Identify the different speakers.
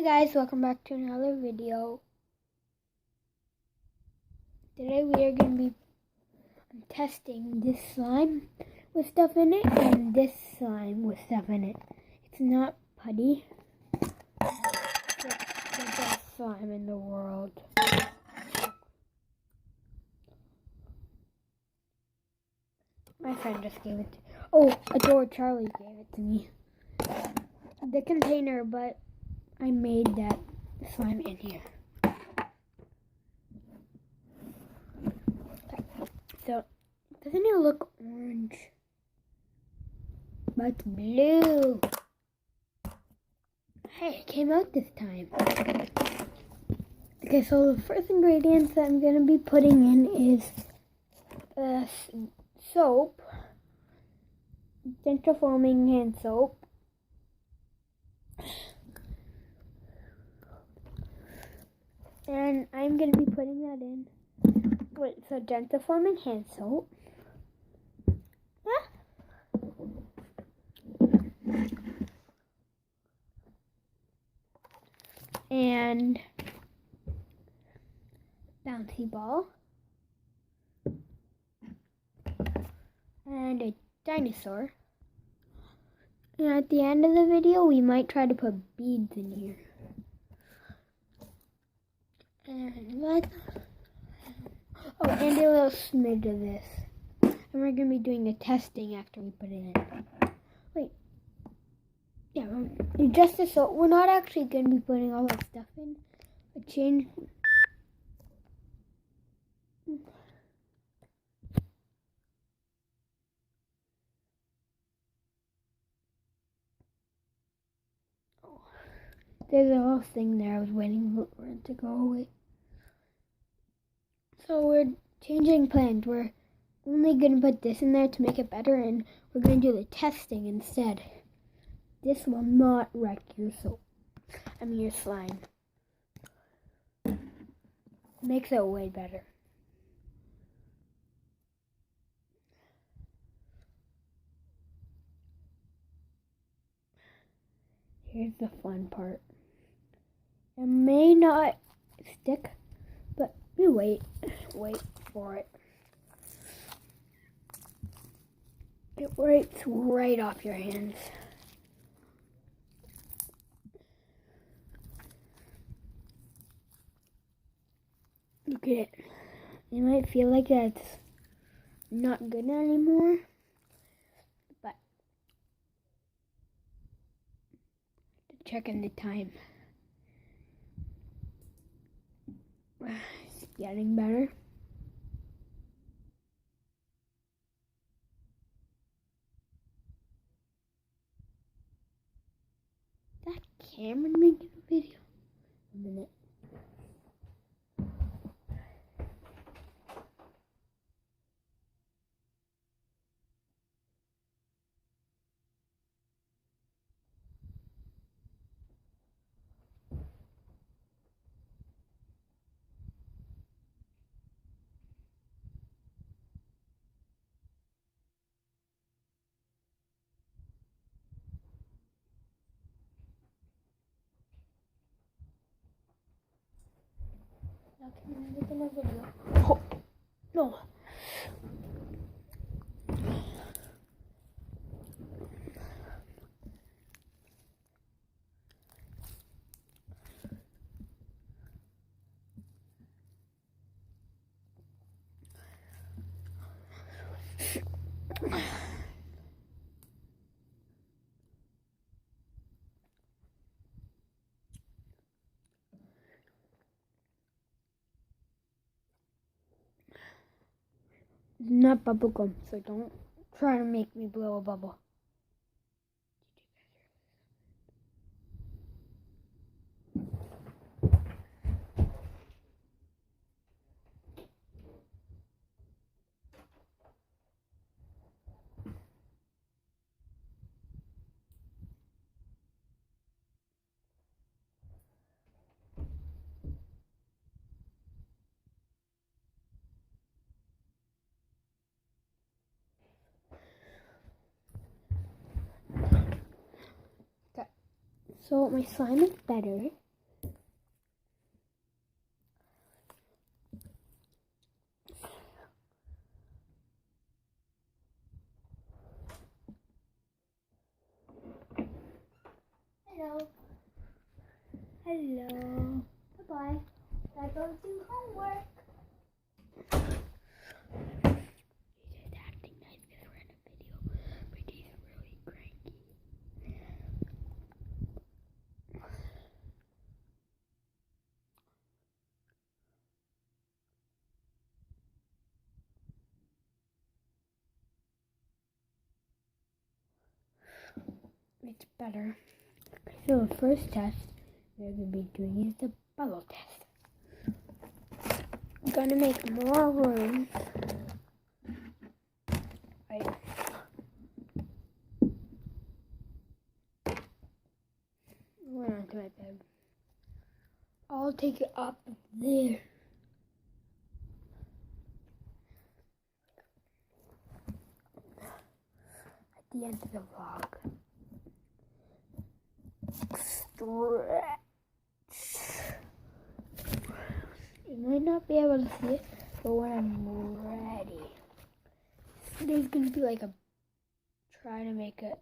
Speaker 1: Hi guys, welcome back to another video. Today we are going to be testing this slime with stuff in it and this slime with stuff in it. It's not putty. It's the best slime in the world. My friend just gave it Adore Charlie gave it to me. The container, but I made that slime in here. So, doesn't it look orange? But it's blue. Hey, it came out this time. Okay, so the first ingredients that I'm going to be putting in is soap, gentle foaming hand soap, and I'm going to be putting that in. Wait, so gentle foaming hand soap. And bouncy ball. And a dinosaur. And at the end of the video, we might try to put beads in here. And and a little smidge of this. And we're going to be doing a testing after we put it in. Wait. Yeah, just the soap. We're not actually going to be putting all that stuff in. But change. There's a whole thing there. I was waiting for it to go away. So we're changing plans. We're only going to put this in there to make it better, and we're going to do the testing instead. This will not wreck your soap. Your slime. Makes it way better. Here's the fun part. It may not stick, but you wait for it. It breaks right off your hands. Look at it. You might feel like that's not good anymore, but checking the time. It's getting better. That Cameron making a video? A minute. Now Cameron making a video. Oh, no. It's not bubblegum, so don't try to make me blow a bubble. So my slime is better. Hello. Hello. Bye-bye. I go do homework. He's just acting nice because we're in a video, but he's really cranky. It's better. So the first test we're going to be doing is the bubble test. I'm going to make more room. Right. Went onto my bed. I'll take it up there. At the end of the vlog. Stretch. You might not be able to see it, but when I'm ready, there's gonna be like a try to make it